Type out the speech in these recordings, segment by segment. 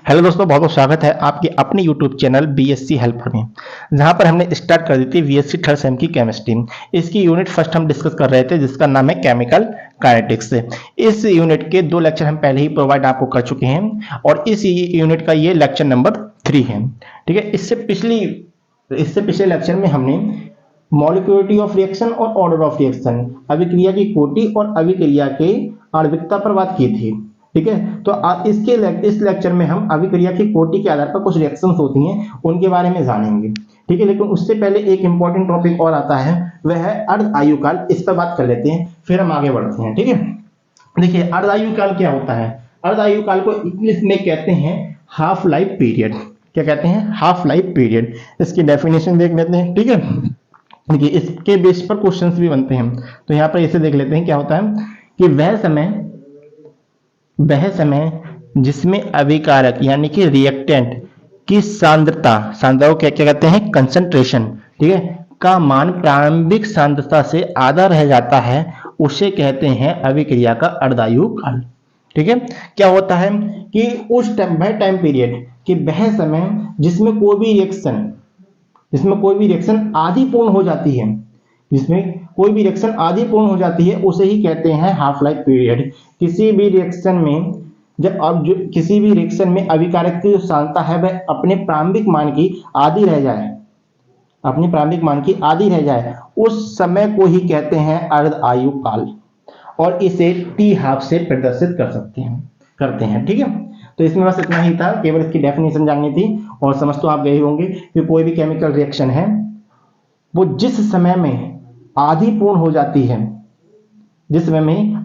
Hello दोस्तों, बहुत बहुत स्वागत है आपके अपने यूट्यूब चैनल बीएससी हेल्पर में, जहां पर हमने स्टार्ट कर दी थी बीएससी थर्ड सेम की केमिस्ट्री। इसकी यूनिट फर्स्ट हम डिस्कस कर रहे थे जिसका नाम है केमिकल काइनेटिक्स। इस यूनिट के 2 लेक्चर हम पहले ही प्रोवाइड आपको कर चुके हैं और इस यूनिट का ये लेक्चर नंबर 3 है। ठीक है, इससे पिछले लेक्चर में हमने मॉलिक्यूलरिटी ऑफ रिएक्शन और ऑर्डर ऑफ रिएक्शन, अभिक्रिया की कोटि और अभिक्रिया के आणविकता पर बात की थी। ठीक है, तो इस लेक्चर में हम अभिक्रिया की कोटि के आधार पर कुछ रिएक्शंस होती हैं उनके बारे में जानेंगे। ठीक है, लेकिन उससे पहले एक इंपॉर्टेंट टॉपिक और आता है, वह है अर्ध आयुकाल। इस पर बात कर लेते हैं, फिर हम आगे बढ़ते हैं। ठीक है, देखिए अर्ध आयुकाल क्या होता है। अर्ध आयुकाल को इंग्लिश में कहते हैं हाफ लाइफ पीरियड। क्या कहते हैं? Half life period. इसकी डेफिनेशन देख लेते हैं। ठीक है, देखिए इसके बेस पर क्वेश्चंस भी बनते हैं, तो यहाँ पर इसे देख लेते हैं। क्या होता है कि वह समय जिसमें अभिकारक यानी कि रिएक्टेंट की सांद्रता को क्या क्या कहते हैं? कंसंट्रेशन। ठीक है, का मान प्रारंभिक सांद्रता से आधा रह जाता है, उसे कहते हैं अभिक्रिया का अर्धायु काल। ठीक है, क्या होता है कि उस टाइम पीरियड कि वह समय जिसमें कोई भी रिएक्शन आधी पूर्ण हो जाती है, जिसमें कोई भी रिएक्शन आधी पूर्ण हो जाती है, उसे ही कहते हैं हाफ लाइफ पीरियड। किसी भी रिएक्शन में अभिकारक की जो सांद्रता है वह अपने प्रारंभिक मान की आधी रह जाए, उस समय को ही कहते हैं अर्ध आयु काल, और इसे टी हाफ से प्रदर्शित करते हैं। ठीक है, तो इसमें बस इतना ही था, केवल इसकी डेफिनेशन जाननी थी। और समझ तो आप गए होंगे कि कोई भी केमिकल रिएक्शन है वो जिस समय में आधी पूर्ण हो जाती है,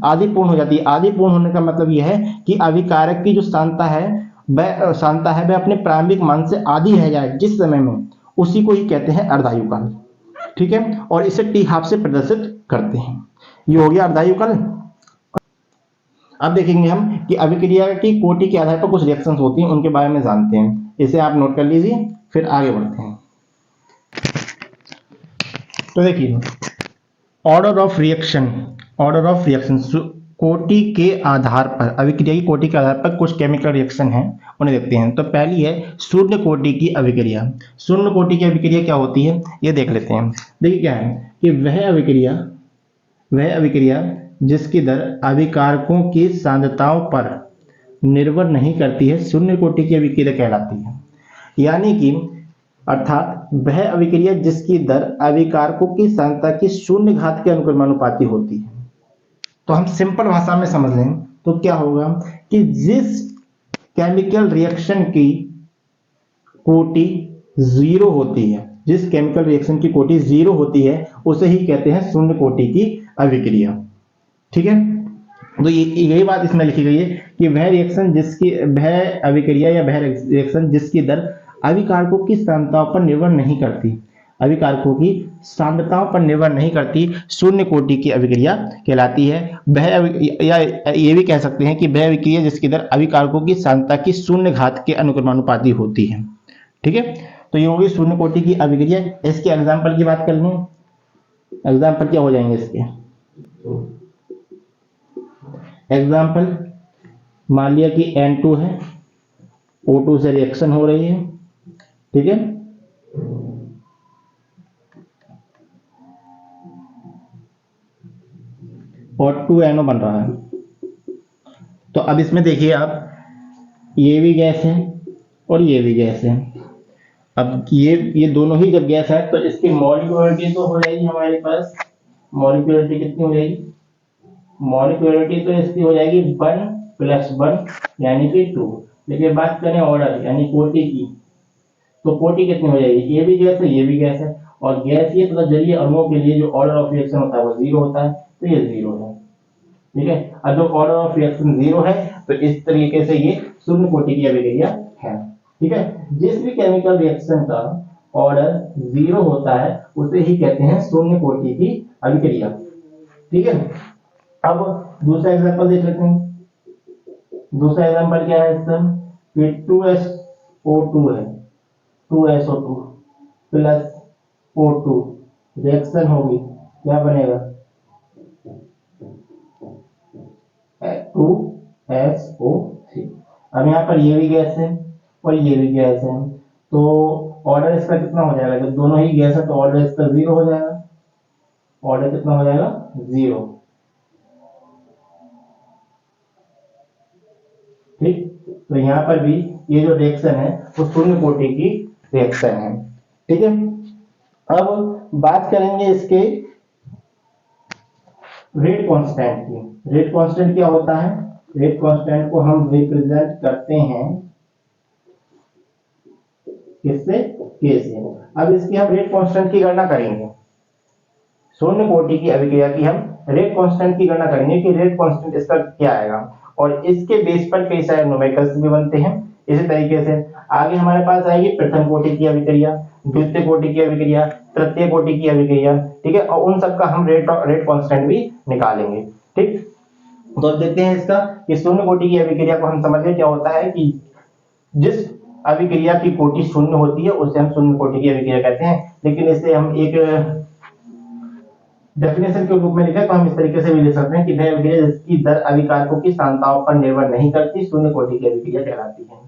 आधी पूर्ण होने का मतलब यह है कि अभिकारक की जो सांद्रता है वह अपने प्रारंभिक मान से आधी रह जाए जिस समय में, उसी को ही कहते हैं अर्धायु काल। ठीक है, और इसे टी हाफ से प्रदर्शित करते हैं। ये हो गया अर्धायु काल। अब देखेंगे हम कि अभिक्रिया की कोटि के आधार पर कुछ रिएक्शंस होती हैं, उनके बारे में जानते हैं। इसे आप नोट कर लीजिए, फिर आगे बढ़ते हैं। तो देखिए ऑर्डर ऑफ रिएक्शन कोटि के आधार पर, अभिक्रिया की कोटि के आधार पर कुछ केमिकल रिएक्शन हैं, उन्हें देखते हैं। तो पहली है शून्य कोटि की अभिक्रिया। शून्य कोटि की अभिक्रिया क्या होती है ये देख लेते हैं। देखिए क्या है कि वह अभिक्रिया जिसकी दर अभिकारकों की सांद्रताओं पर निर्भर नहीं करती है, शून्य कोटि की अभिक्रिया कहलाती है। यानी कि अर्थात वह अभिक्रिया जिसकी दर अभिकारकों की सांद्रता की शून्य घात के अनुक्रमानुपाती होती है। तो हम सिंपल भाषा में समझ लें तो क्या होगा कि जिस केमिकल रिएक्शन की कोटि जीरो होती है, उसे ही कहते हैं शून्य कोटि की अभिक्रिया। ठीक है, तो यही बात इसमें लिखी गई है कि वह रिएक्शन जिसकी दर अभिकारकों की सांद्रताओं पर निर्भर नहीं करती, शून्य कोटि की अभिक्रिया कहलाती है। या ये भी कह सकते हैं कि वह अभिक्रिया जिसकी दर अभिकारकों की सांद्रता की शून्य घात के अनुक्रमानुपाती होती है। ठीक है, तो ये होगी शून्य कोटि की अभिक्रिया। इसके एग्जाम्पल की बात कर लें। एग्जाम्पल क्या हो जाएंगे इसके? एग्जाम्पल मान लिया कि N2 है, O2 से रिएक्शन हो रही है। ठीक है, और 2NO बन रहा है। तो अब इसमें देखिए आप, ये भी गैस है और ये भी गैस है। अब ये दोनों ही जब गैस है तो इसकी मॉलिक्यूलरिटी तो हो जाएगी हमारे पास। मॉलिक्यूलरिटी कितनी हो जाएगी? मॉलिक्यूलरिटी तो इसकी हो जाएगी 1 + 1 यानी कि 2। लेकिन बात करें ऑर्डर यानी कोटि की, तो कोटि कितनी हो जाएगी? ये भी गैस है, ये भी गैस है, और गैसीय तथा जलीय अणुओं के लिए जो ऑर्डर ऑफ रिएक्शन होता है वो 0 होता है, तो ये 0 है। ठीक है, अब जो ऑर्डर ऑफ रिएक्शन 0 है तो इस तरीके से ये शून्य कोटि की अभिक्रिया है। ठीक है, जिस भी केमिकल रिएक्शन का ऑर्डर 0 होता है उसे ही कहते हैं शून्य कोटि की अभिक्रिया। ठीक है, अब दूसरा एग्जांपल देख लेते हैं। दूसरा एग्जांपल क्या है इसका? 2SO2 है, 2SO2 प्लस O2 रिएक्शन होगी, क्या बनेगा? 2SO3। अब यहाँ पर ये भी गैस है और ये भी गैस है, तो ऑर्डर इसका कितना हो जाएगा, जब दोनों ही गैस है तो ऑर्डर इसका 0 हो जाएगा, ऑर्डर कितना हो जाएगा 0। ठीक, तो यहाँ पर भी ये जो रिएक्शन है वो शून्य कोटि की रिएक्शन है। ठीक है, अब बात करेंगे इसके रेट कांस्टेंट की। रेट कांस्टेंट क्या होता है, रेट कांस्टेंट को हम रिप्रेजेंट करते हैं किससे, के से। अब इसकी हम रेट कांस्टेंट की गणना करेंगे, शून्य कोटि की अभिक्रिया की हम रेट कांस्टेंट की गणना करेंगे कि रेट कांस्टेंट इसका क्या आएगा, और इसके बेस पर कई सारे न्यूमेरिकल्स भी बनते हैं। इसी तरीके से आगे हमारे पास आएगी प्रथम कोटि की अभिक्रिया, द्वितीय कोटि की अभिक्रिया, तृतीय कोटि की अभिक्रिया। ठीक है, और उन सब का हम रेट कांस्टेंट भी निकालेंगे। ठीक, तो देखते हैं इसका कि शून्य कोटि की अभिक्रिया को हम समझिए क्या होता है कि जिस अभिक्रिया की कोटि शून्य होती है उसे हम शून्य कोटि की अभिक्रिया कहते हैं। लेकिन इसे हम एक डेफिनेशन के रूप में लिखें तो हम इस तरीके से भी लिख सकते हैं कि वह अभिक्रिया जिसकी दर अभिकारकों की सांद्रताओं पर निर्भर नहीं करती शून्य कोटि की अभिक्रिया कहलाती है।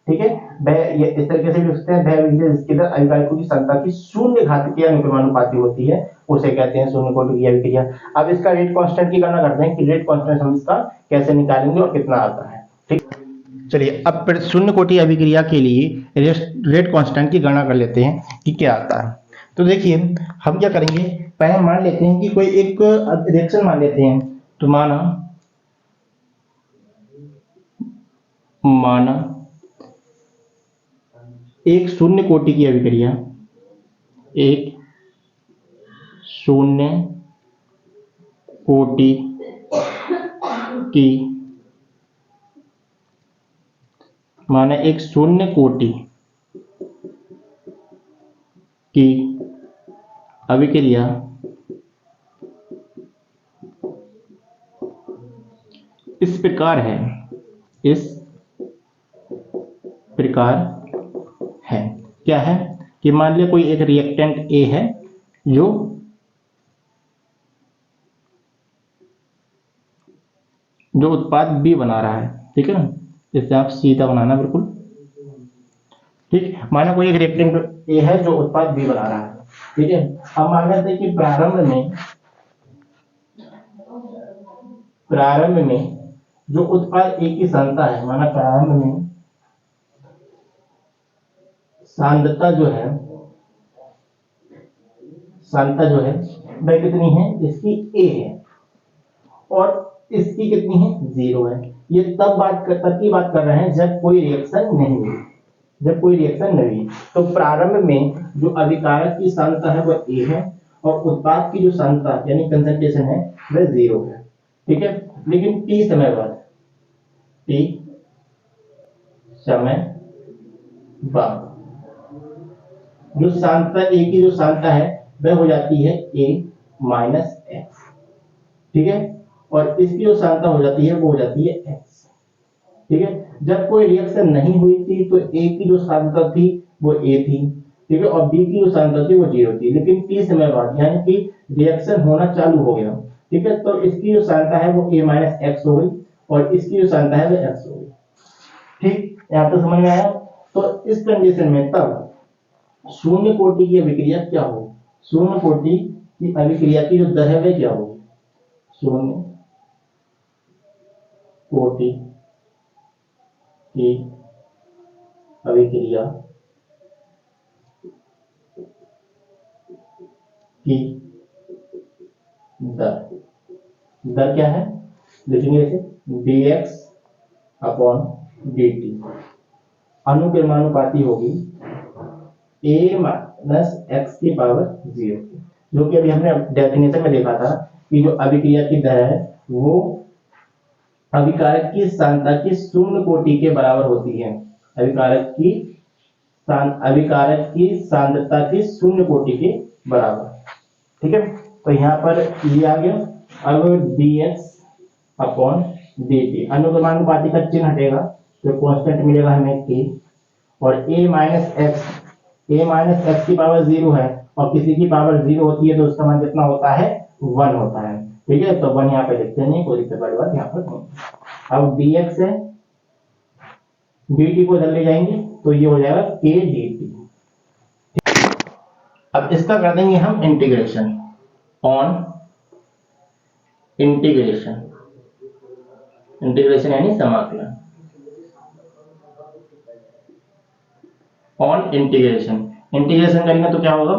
ठीक है, वह ये इस तरीके से भी लिख सकते हैं, वह अभिक्रिया जिसकी दर अभिकारकों की सांद्रता की शून्य घातीय या अनुक्रमानुपाती होती है उसे कहते हैं शून्य कोटि की अभिक्रिया। अब इसका रेट कांस्टेंट की गणना करते हैं कि रेट कांस्टेंट हम इसका कैसे निकालेंगे और कितना आता है। ठीक, चलिए अब फिर शून्य कोटि अभिक्रिया के लिए रेट कांस्टेंट की गणना कर लेते हैं कि क्या आता है। तो देखिए हम क्या करेंगे, पहले मान लेते हैं कि कोई एक रिएक्शन मान लेते हैं, तो माना एक शून्य कोटि की अभिक्रिया, एक शून्य कोटि की, माना एक शून्य कोटि की अभिक्रिया इस प्रकार है, इस प्रकार है। क्या है कि मान लिया कोई एक रिएक्टेंट ए है जो उत्पाद बी बना रहा है। ठीक है ना, इससे आप सीधा बनाना बिल्कुल। ठीक, माना कोई एक रिएक्टेंट ए है जो उत्पाद बी बना रहा है। ठीक है, हम मान लेते हैं कि प्रारंभ में जो उत्पाद ए की सांद्रता है, माना प्रारंभ में सांद्रता जो है वह कितनी है, इसकी ए है और इसकी कितनी है, 0 है। ये तब की बात कर रहे हैं जब कोई रिएक्शन नहीं हुई, तो प्रारंभ में जो अभिकारक की सांद्रता है वह ए है और उत्पाद की जो सांद्रता यानी कंसंट्रेशन है वह 0 है। ठीक है, लेकिन टी समय बाद जो सांद्रता ए की जो सांद्रता है वह हो जाती है ए माइनस एक्स। ठीक है, और इसकी जो सांद्रता हो जाती है वो हो जाती है एक्स। ठीक है, जब कोई रिएक्शन नहीं हुई थी तो ए की जो सांद्रता थी वो ए थी। ठीक है, और बी की जो सांद्रता थी वो 0 थी। लेकिन टी समय बाद यानी कि रिएक्शन होना चालू हो गया। ठीक है, तो इसकी जो सांद्रता है वो ए माइनस एक्स हो गई और इसकी जो सांद्रता है वो एक्स हो गई। ठीक, यहाँ तक समझ में आया। तो इस कंडीशन में तब शून्य कोटि की अभिक्रिया क्या हो, शून्य कोटि की अभिक्रिया की जो दर है वह क्या होगी, शून्य कोटि की अभिक्रिया की दर क्या है, लिखेंगे इसे dx अपॉन dt अनुक्रमानुपाती होगी a माइनस एक्स की पावर 0, जो कि अभी हमने डेफिनेशन में देखा था कि जो अभिक्रिया की दर है वो अभिकारक की सांद्रता की शून्य कोटि के बराबर होती है। अभिकारक की सांद्रता की शून्य कोटि के बराबर। ठीक है, तो यहाँ पर ये आ गया। अब dx अपॉन dt अनुक्रमानुपाती का चिन्ह हटेगा तो कांस्टेंट मिलेगा हमें k और a माइनस एक्स की पावर 0 है और किसी की पावर 0 होती है तो उसका मान कितना होता है, 1 होता है। ठीक है, तो 1 यहाँ पे लिखते नहीं, कोई दिक्कत वाली बात यहाँ पर नहीं। अब dx है, dt को इधर ले जाएंगे तो ये हो जाएगा के डी टी। अब इसका कर देंगे हम इंटीग्रेशन ऑन इंटीग्रेशन, इंटीग्रेशन यानी समाकलन ऑन इंटीग्रेशन। इंटीग्रेशन करेंगे तो क्या होगा,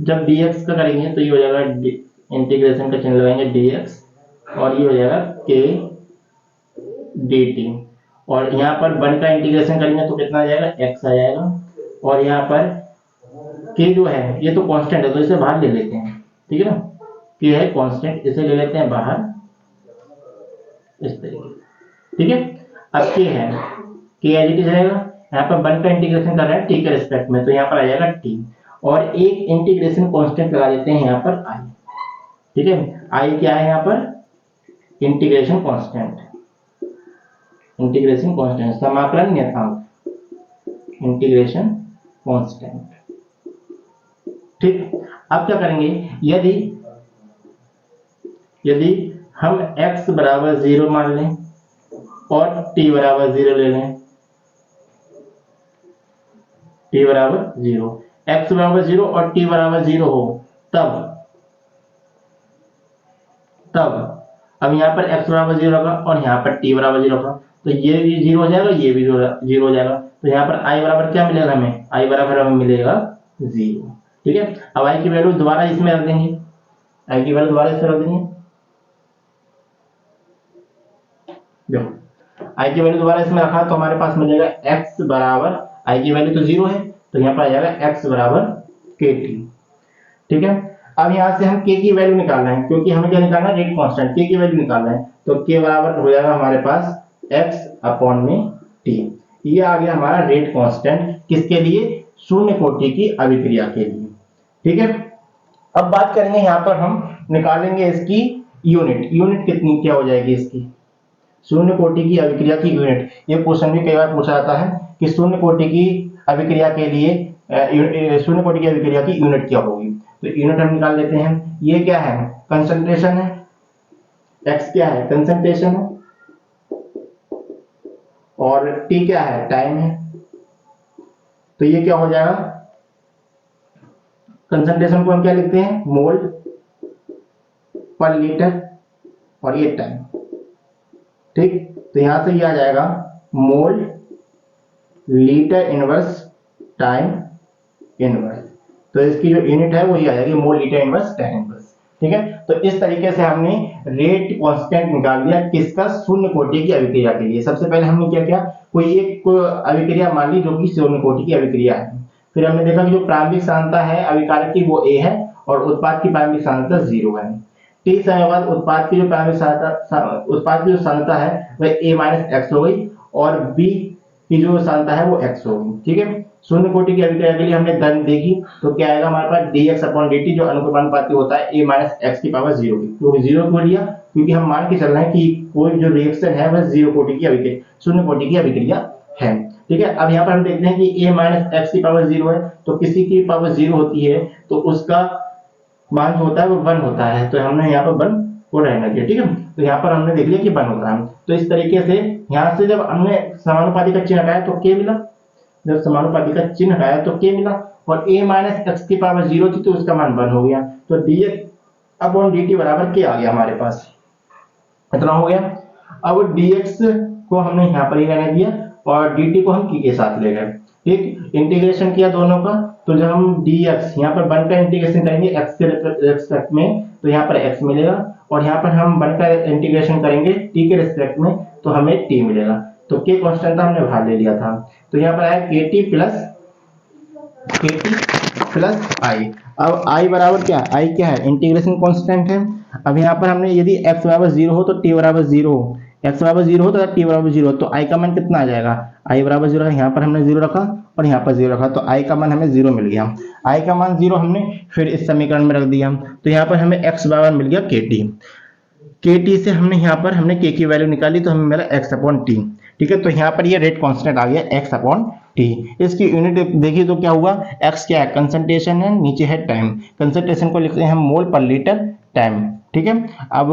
जब dx का करेंगे तो ये हो जाएगा इंटीग्रेशन का चिन्ह लगाएंगे dx और ये हो जाएगा k dt, और यहाँ पर 1 का इंटीग्रेशन करेंगे तो कितना आ जाएगा x आ जाएगा, और यहाँ पर k जो है ये तो कांस्टेंट है तो इसे बाहर ले लेते हैं, ठीक है ना, k है कांस्टेंट, इसे ले लेते हैं बाहर इस तरीके, ठीक है। अब k है, k एज इट इज रहेगा, यहाँ पर 1 का इंटीग्रेशन कर रहे हैं t के रिस्पेक्ट में तो यहाँ पर आ जाएगा t, और एक इंटीग्रेशन कांस्टेंट लगा देते हैं यहाँ पर i, ठीक है। i क्या है यहाँ पर, इंटीग्रेशन कांस्टेंट, इंटीग्रेशन कांस्टेंट समाकलन नियतांक, इंटीग्रेशन कांस्टेंट, ठीक। अब क्या करेंगे, यदि हम x बराबर 0 मान लें और t बराबर 0 ले लें, t बराबर 0, x बराबर 0 और t बराबर 0 हो तब अब यहाँ पर x बराबर 0 रखा और यहाँ पर t बराबर 0 रखा तो ये भी 0 हो जाएगा, ये भी 0 हो जाएगा, तो यहाँ पर i बराबर क्या मिलेगा हमें, i बराबर हमें मिलेगा 0, ठीक है। अब i की वैल्यू दोबारा इसमें रख देंगे, i की वैल्यू दोबारा इसमें रख देंगे, देखो i की वैल्यू दोबारा इसमें रखा तो हमारे पास मिलेगा x बराबर, i की वैल्यू तो 0 है तो यहाँ पर आ जाएगा x बराबर kt, ठीक है। अब यहाँ से हम k की वैल्यू निकालना है क्योंकि हमें क्या निकालना है, रेट कांस्टेंट, k की वैल्यू निकालना है तो k बराबर हो जाएगा हमारे पास x अपॉन में t, ये आ गया हमारा रेट कांस्टेंट, किसके लिए, शून्य कोटि की अभिक्रिया के लिए, ठीक है। अब बात करेंगे यहाँ पर हम निकालेंगे इसकी यूनिट कितनी क्या हो जाएगी इसकी, शून्य कोटि की अभिक्रिया की यूनिट। ये क्वेश्चन भी कई बार पूछा जाता है कि शून्य कोटि की अभिक्रिया के लिए शून्य कोटि की अभिक्रिया की यूनिट क्या होगी, तो यूनिट हम निकाल लेते हैं। ये क्या है, कंसंट्रेशन है, x क्या है, कंसंट्रेशन है, और t क्या है, टाइम है, तो ये क्या हो जाएगा, कंसंट्रेशन को हम क्या लिखते हैं, मोल पर लीटर, और ये टाइम, ठीक। तो यहां से ये आ जाएगा mole litre inverse time inverse, तो इसकी जो यूनिट है वो ये आ जाएगी mole litre inverse time inverse, ठीक है। तो इस तरीके से हमने रेट कांस्टेंट निकाल दिया किसका, शून्य कोटि की अभिक्रिया के लिए। सबसे पहले हमने क्या किया, कोई एक अभिक्रिया मान ली जो कि शून्य कोटि की अभिक्रिया है, फिर हमने देखा कि जो प्रारंभिक सांद्रता है अभिकारक की वो a है और उत्पाद की प्रारंभिक सांद्रता 0 है। t समय बाद उत्पाद की जो सांद्रता है वह a माइनस एक्स हो गई और b की जो सांद्रता है वो x हो गई, ठीक है। शून्य कोटि की अभिक्रिया के लिए हमने गणना देखी तो क्या आएगा हमारे पास dx अपॉन dt जो अनुपाती होता है a माइनस एक्स की पावर 0 की, क्योंकि 0 क्यों लिया, क्योंकि हम मान के चल रहे हैं कि कोई जो रिएक्शन है वह शून्य कोटि की अभिक्रिया है, ठीक है। अब यहाँ पर हम देखते हैं कि a माइनस एक्स की पावर 0 है तो किसी की पावर 0 होती है तो उसका मान जो होता है वो 1 होता है, तो हमने यहाँ पर 1 को रहने दिया, ठीक है। तो यहाँ पर हमने देख लिया कि 1 होता है, तो इस तरीके से यहाँ से जब हमने समानुपाती का चिन्ह हटाया तो k मिला, जब समानुपाती का चिन्ह हटाया तो k मिला, और a माइनस एक्स की पावर 0 थी तो उसका मान 1 हो गया, तो dx अपॉन dt बराबर k आ गया हमारे पास, इतना हो गया। अब dx को हमने यहाँ पर ही रहने दिया और dt को हम k के साथ ले गए, ठीक। इंटीग्रेशन किया दोनों का, तो जब हम dx यहाँ पर 1 का इंटीग्रेशन करेंगे x के रिस्पेक्ट में तो यहाँ पर x मिलेगा, और यहाँ पर हम 1 का इंटीग्रेशन करेंगे t के रिस्पेक्ट में तो हमें t मिलेगा, तो k कांस्टेंट था हमने बाहर ले लिया था, तो यहाँ पर आया kt प्लस i। अब i बराबर क्या, i क्या है, इंटीग्रेशन कांस्टेंट है। अब यहाँ पर हमने यदि x बराबर 0 हो तो t बराबर 0 हो, x बराबर 0 हो तो t बराबर 0 हो, तो i का मान कितना आ जाएगा, i बराबर 0 है, यहाँ पर हमने 0 रखा और यहाँ पर 0 रखा तो i का मान हमें 0 मिल गया। i का मान 0 हमने फिर इस समीकरण में रख दिया, तो यहाँ पर हमें x बराबर मिल गया kt से हमने यहाँ पर हमने k की वैल्यू निकाली तो हमें मिला x अपॉन t, ठीक है। तो यहाँ पर ये रेट कांस्टेंट आ गया x अपॉन t। इसकी यूनिट देखिए तो क्या हुआ, x क्या है, कंसंट्रेशन है, नीचे है टाइम, कंसंट्रेशन को लिखते हैं हम मोल पर लीटर टाइम, ठीक है। अब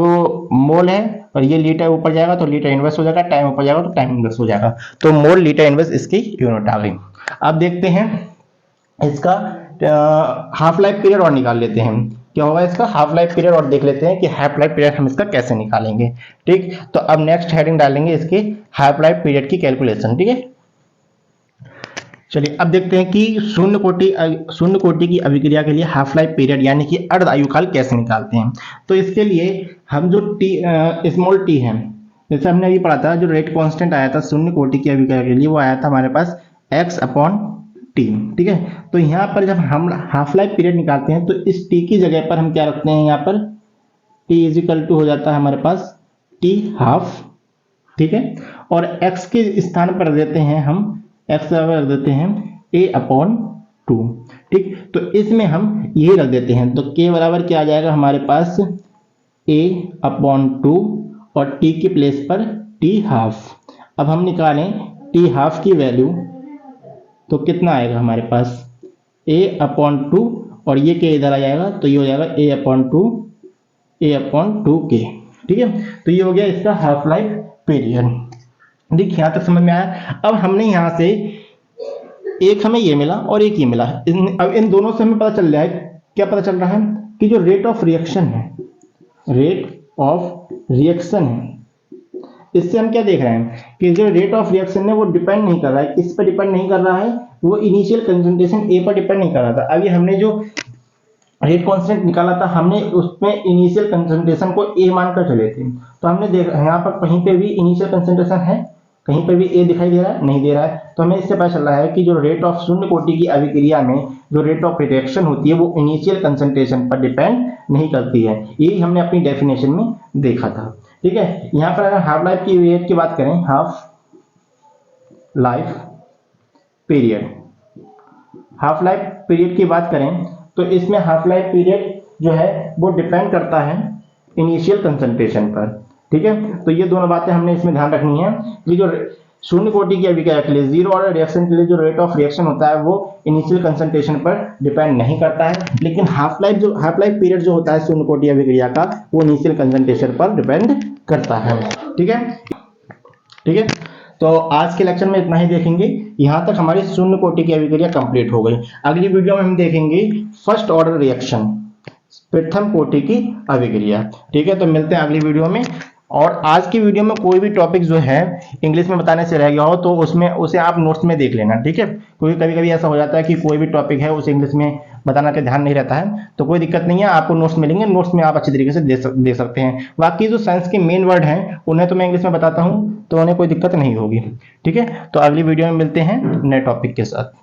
मोल है और ये लीटर ऊपर जाएगा तो लीटर इनवर्स हो जाएगा, टाइम ऊपर जाएगा तो टाइम इनवर्स हो जाएगा, तो मोल लीटर इनवर्स इसकी यूनिट आ गई। अब देखते हैं इसका हाफ लाइफ पीरियड और निकाल लेते हैं। क्या होगा इसका हाफ लाइफ पीरियड और देख लेते हैं कि हाफ लाइफ पीरियड हम इसका कैसे निकालेंगे। ठीक, तो अब नेक्स्ट हेडिंग डालेंगे इसके हाफ लाइफ पीरियड की कैलकुलेशन। ठीक है, चलिए अब देखते हैं कि शून्य कोटि की अभिक्रिया के लिए हाफ लाइफ पीरियड यानी कि अर्ध आयुकाल कैसे निकालते हैं। तो इसके लिए हम जो स्मॉल टी है, जैसे हमने अभी पढ़ा था, जो रेट कांस्टेंट आया था शून्य कोटि की अभिक्रिया के लिए, वो आया था हमारे पास x/t। ठीक है, तो यहाँ पर जब हम हाफ लाइफ पीरियड निकालते हैं तो इस t की जगह पर हम क्या रखते हैं, यहाँ पर t इजिकल टू हो जाता है हमारे पास t हाफ। ठीक है, और x के स्थान पर देते हैं हम x रख देते हैं a/2। ठीक, तो इसमें हम यही रख देते हैं, तो k बराबर क्या आ जाएगा हमारे पास a/2 और t के प्लेस पर t हाफ। अब हम निकालें t हाफ की वैल्यू, तो कितना आएगा हमारे पास a/2 और ये k इधर आ जाएगा, तो ये हो जाएगा a/2k। ठीक है, तो ये हो गया इसका हाफ लाइफ पीरियड। देखिए यहाँ तक समझ में आया। अब हमने यहाँ से एक हमें ये मिला और एक ये मिला, अब इन दोनों से हमें पता चल रहा है, क्या पता चल रहा है कि जो रेट ऑफ रिएक्शन है, इससे हम क्या देख रहे हैं कि जो रेट ऑफ रिएक्शन है वो डिपेंड नहीं कर रहा है, किस पर डिपेंड नहीं कर रहा है, वो इनिशियल कंसंट्रेशन ए पर डिपेंड नहीं कर रहा था। अभी हमने जो रेट कांस्टेंट निकाला था, हमने उसमें इनिशियल कंसंट्रेशन को ए मानकर चले थे, तो हमने देखा यहाँ पर कहीं पे भी इनिशियल कंसंट्रेशन है, कहीं पर भी ए दिखाई दे रहा है, नहीं दे रहा है। तो हमें इससे पता चल रहा है कि जो रेट ऑफ शून्य कोटि की अभिक्रिया में जो रेट ऑफ रिएक्शन होती है वो इनिशियल कंसंट्रेशन पर डिपेंड नहीं करती है। यही हमने अपनी डेफिनेशन में देखा था। ठीक है, यहाँ पर अगर हाफ लाइफ की पीरियड की बात करें, हाफ लाइफ पीरियड की बात करें, तो इसमें हाफ लाइफ पीरियड जो है वो डिपेंड करता है इनिशियल कंसंट्रेशन पर। ठीक है, तो ये दोनों बातें हमने इसमें ध्यान रखनी है कि जो शून्य कोटि की अभिक्रिया के लिए, जीरो ऑर्डर रिएक्शन के लिए जो रेट ऑफ रिएक्शन होता है वो इनिशियल कंसंट्रेशन पर डिपेंड नहीं करता है, लेकिन हाफ लाइफ पीरियड जो होता है शून्य कोटि अभिक्रिया का, वो इनिशियल कंसंट्रेशन पर डिपेंड करता है। ठीक है, तो आज के लेक्चर में इतना ही देखेंगे। यहाँ तक हमारी शून्य कोटि की अभिक्रिया कंप्लीट हो गई। अगली वीडियो में हम देखेंगे फर्स्ट ऑर्डर रिएक्शन, प्रथम कोटि की अभिक्रिया। ठीक है, तो मिलते हैं अगली वीडियो में। और आज की वीडियो में कोई भी टॉपिक जो है इंग्लिश में बताने से रह गया हो तो उसे आप नोट्स में देख लेना। ठीक है, क्योंकि कभी कभी ऐसा हो जाता है कि कोई भी टॉपिक है उसे इंग्लिश में बताना का ध्यान नहीं रहता है, तो कोई दिक्कत नहीं है, आपको नोट्स मिलेंगे, नोट्स में आप अच्छी तरीके से दे सकते हैं। बाकी जो साइंस के मेन वर्ड हैं उन्हें तो मैं इंग्लिश में बताता हूँ, तो उन्हें कोई दिक्कत नहीं होगी। ठीक है, तो अगली वीडियो में मिलते हैं नए टॉपिक के साथ।